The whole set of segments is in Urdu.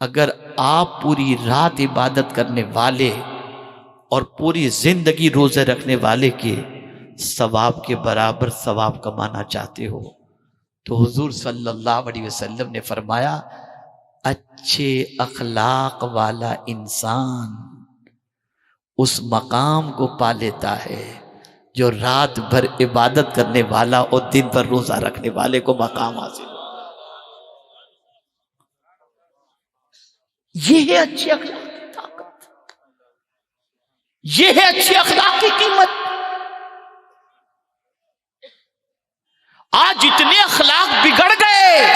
اگر آپ پوری رات عبادت کرنے والے اور پوری زندگی روزے رکھنے والے کے ثواب کے برابر ثواب کمانا چاہتے ہو تو حضور صلی اللہ علیہ وسلم نے فرمایا اچھے اخلاق والا انسان اس مقام کو پا لیتا ہے جو رات بھر عبادت کرنے والا اور دن بھر روزہ رکھنے والے کو مقام حاصل ہو۔ یہ ہے اچھے اخلاق کی طاقت، یہ ہے اچھے اخلاق کی قیمت۔ آج اتنے اخلاق بگڑ گئے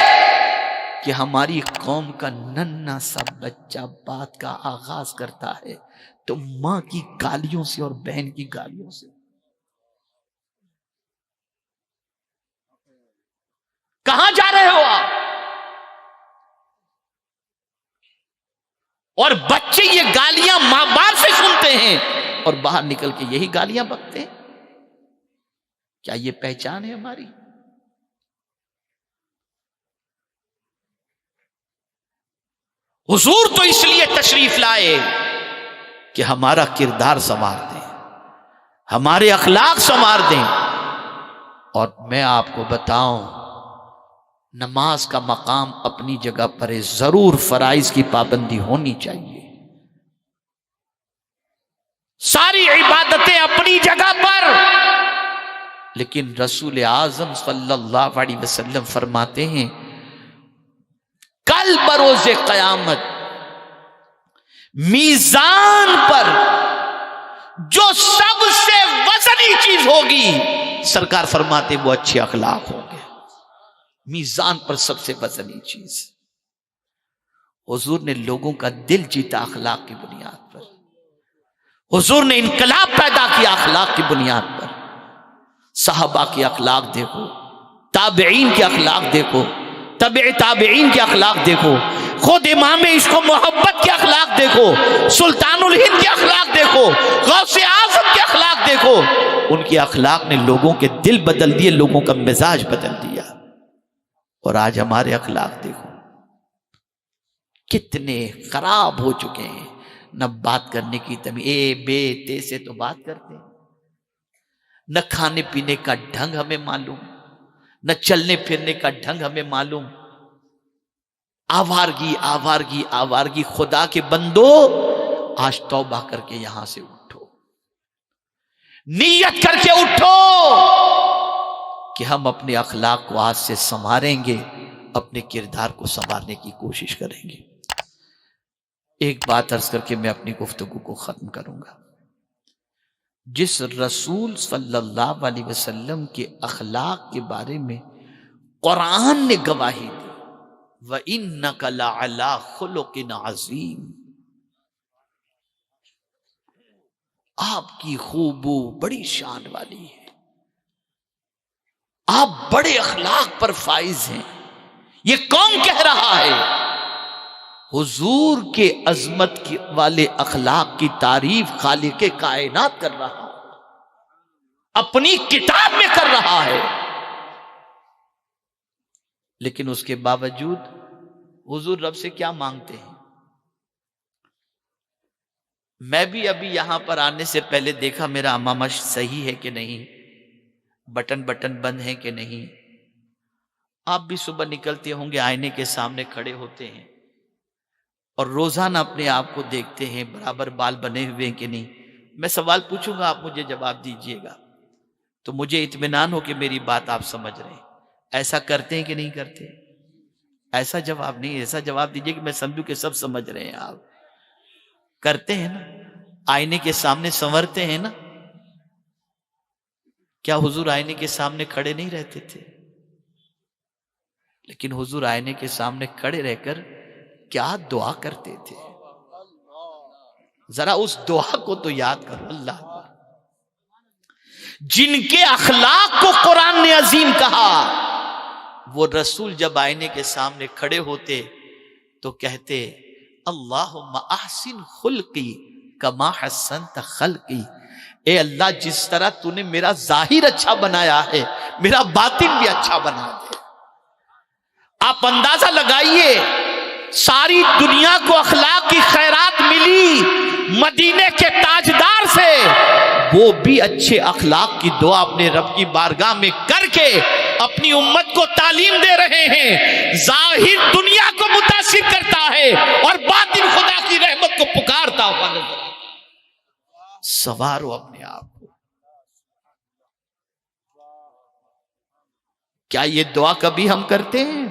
کہ ہماری قوم کا ننھا سا بچہ بات کا آغاز کرتا ہے تو ماں کی گالیوں سے اور بہن کی گالیوں سے۔ کہاں جا رہے ہو آپ؟ اور بچے یہ گالیاں ماں باپ سے سنتے ہیں اور باہر نکل کے یہی گالیاں بکتے ہیں۔ کیا یہ پہچان ہے ہماری؟ حضور تو اس لیے تشریف لائے کہ ہمارا کردار سنوار دیں، ہمارے اخلاق سنوار دیں۔ اور میں آپ کو بتاؤں، نماز کا مقام اپنی جگہ پر ہے، ضرور فرائض کی پابندی ہونی چاہیے، ساری عبادتیں اپنی جگہ پر، لیکن رسول اعظم صلی اللہ علیہ وسلم فرماتے ہیں کل بروز قیامت میزان پر جو سب سے وزنی چیز ہوگی، سرکار فرماتے وہ اچھے اخلاق ہوں گے۔ میزان پر سب سے وزنی چیز، حضور نے لوگوں کا دل جیتا اخلاق کی بنیاد پر، حضور نے انقلاب پیدا کیا اخلاق کی بنیاد پر۔ صحابہ کے اخلاق دیکھو، تابعین کے اخلاق دیکھو، تبع تابعین کے اخلاق دیکھو، خود امام عشق و محبت کے اخلاق دیکھو، سلطان الہند کے اخلاق دیکھو، غوث اعظم کے اخلاق دیکھو۔ ان کے اخلاق نے لوگوں کے دل بدل دیے، لوگوں کا مزاج بدل دیا۔ اور آج ہمارے اخلاق دیکھو کتنے خراب ہو چکے ہیں۔ نہ بات کرنے کی تمیز، اے بے تے سے تو بات کرتے ہیں، نہ کھانے پینے کا ڈھنگ ہمیں معلوم، نہ چلنے پھرنے کا ڈھنگ ہمیں معلوم۔ آوارگی آوارگی آوارگی۔ خدا کے بندو آج توبہ کر کے یہاں سے اٹھو، نیت کر کے اٹھو کہ ہم اپنے اخلاق کو آج سے سنواریں گے، اپنے کردار کو سنوارنے کی کوشش کریں گے۔ ایک بات عرض کر کے میں اپنی گفتگو کو ختم کروں گا۔ جس رسول صلی اللہ علیہ وسلم کے اخلاق کے بارے میں قرآن نے گواہی دی، وَإِنَّكَ لَعَلَىٰ خُلُقٍ عَظِيمٍ، آپ کی خوبو بڑی شان والی ہے، آپ بڑے اخلاق پر فائز ہیں۔ یہ کون کہہ رہا ہے؟ حضور کے عظمت والے اخلاق کی تعریف خالق کائنات کر رہا ہے، اپنی کتاب میں کر رہا ہے۔ لیکن اس کے باوجود حضور رب سے کیا مانگتے ہیں؟ میں بھی ابھی یہاں پر آنے سے پہلے دیکھا میرا امامہ صحیح ہے کہ نہیں، بٹن بند ہے کہ نہیں۔ آپ بھی صبح نکلتے ہوں گے، آئینے کے سامنے کھڑے ہوتے ہیں اور روزانہ اپنے آپ کو دیکھتے ہیں برابر بال بنے ہوئے ہیں کہ نہیں۔ میں سوال پوچھوں گا، آپ مجھے جواب دیجئے گا تو مجھے اطمینان ہو کہ میری بات آپ سمجھ رہے ہیں۔ ایسا کرتے ہیں کہ نہیں کرتے؟ ایسا جواب نہیں، ایسا جواب دیجئے کہ میں سمجھوں کہ سب سمجھ رہے ہیں۔ آپ کرتے ہیں نا؟ آئینے کے سامنے سنورتے ہیں نا؟ کیا حضور آئینے کے سامنے کھڑے نہیں رہتے تھے؟ لیکن حضور آئینے کے سامنے کھڑے رہ کر کیا دعا کرتے تھے؟ ذرا اس دعا کو تو یاد کرو۔ اللہ جن کے اخلاق کو قرآن نے عظیم کہا، وہ رسول جب آئینے کے سامنے کھڑے ہوتے تو کہتے اللہم احسن خلقی کما حسنت خلقی، اے اللہ جس طرح تو نے میرا ظاہر اچھا بنایا ہے میرا باطن بھی اچھا بنا دے۔ آپ اندازہ لگائیے ساری دنیا کو اخلاق کی خیرات ملی مدینے کے تاجدار سے، وہ بھی اچھے اخلاق کی دعا اپنے رب کی بارگاہ میں کر کے اپنی امت کو تعلیم دے رہے ہیں۔ ظاہر دنیا کو متاثر کرتا ہے اور باطن خدا کی رحمت کو پکارتا ہوا نظر آتا ہے۔ سنوارو اپنے آپ کو۔ کیا یہ دعا کبھی ہم کرتے ہیں؟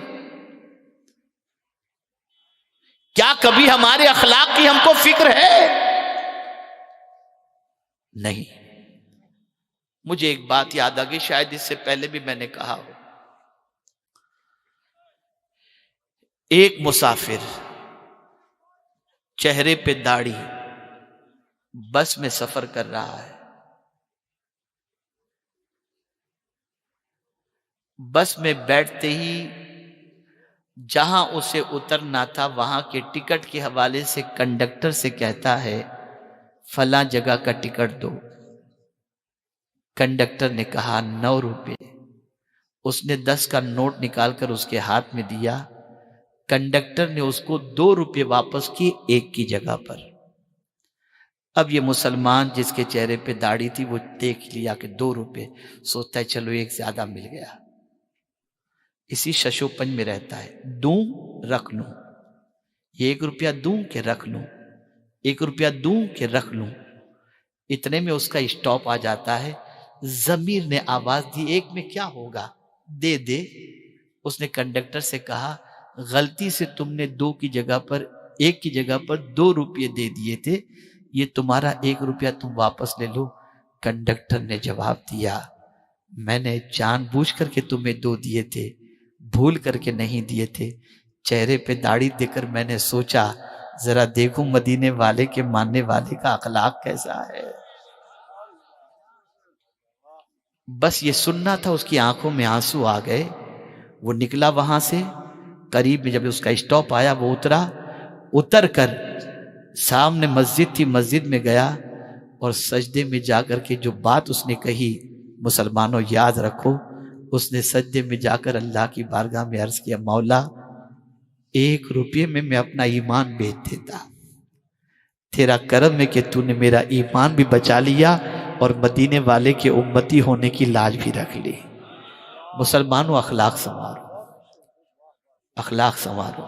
کیا کبھی ہمارے اخلاق کی ہم کو فکر ہے؟ نہیں۔ مجھے ایک بات یاد آ گئی، شاید اس سے پہلے بھی میں نے کہا ہو۔ ایک مسافر چہرے پہ داڑھی بس میں سفر کر رہا ہے۔ بس میں بیٹھتے ہی جہاں اسے اترنا تھا وہاں کے ٹکٹ کے حوالے سے کنڈکٹر سے کہتا ہے فلاں جگہ کا ٹکٹ دو۔ کنڈکٹر نے کہا 9 روپے۔ اس نے 10 کا نوٹ نکال کر اس کے ہاتھ میں دیا۔ کنڈکٹر نے اس کو 2 روپے واپس کیے 1 کی جگہ پر۔ اب یہ مسلمان جس کے چہرے پہ داڑھی تھی وہ دیکھ لیا کہ 2 روپے، سوچتا ہے چلو 1 زیادہ مل گیا۔ اسی ششو پنج میں رہتا ہے، دوں رکھ لوں، یہ 1 روپیہ دوں کہ رکھ لوں، 1 روپیہ دوں کہ رکھ لوں۔ اتنے میں اس کا اسٹاپ آ جاتا ہے۔ ضمیر نے آواز دی 1 میں کیا ہوگا، دے دے۔ اس نے کنڈکٹر سے کہا غلطی سے تم نے 2 کی جگہ پر 1 کی جگہ پر 2 روپے دے دیے تھے، یہ تمہارا 1 روپیہ تم واپس لے لو۔ کنڈکٹر نے جواب دیا میں نے جان بوجھ کر کے تمہیں 2 دیے تھے، بھول کر کے نہیں دیے تھے۔ چہرے پہ داڑھی دے کر میں نے سوچا ذرا دیکھوں مدینے والے کے ماننے والے کا اخلاق کیسا ہے۔ بس یہ سننا تھا، اس کی آنکھوں میں آنسو آ گئے۔ وہ نکلا وہاں سے، قریب میں جب اس کا اسٹاپ آیا وہ اترا، اتر کر سامنے مسجد تھی، مسجد میں گیا اور سجدے میں جا کر کے جو بات اس نے کہی مسلمانوں یاد رکھو۔ اس نے سجدے میں جا کر اللہ کی بارگاہ میں عرض کیا مولا 1 روپے میں اپنا ایمان بیچ دیتا، تیرا کرم ہے کہ تو نے میرا ایمان بھی بچا لیا اور مدینے والے کے امتی ہونے کی لاج بھی رکھ لی۔ مسلمانوں اخلاق سنوارو، اخلاق سنوارو۔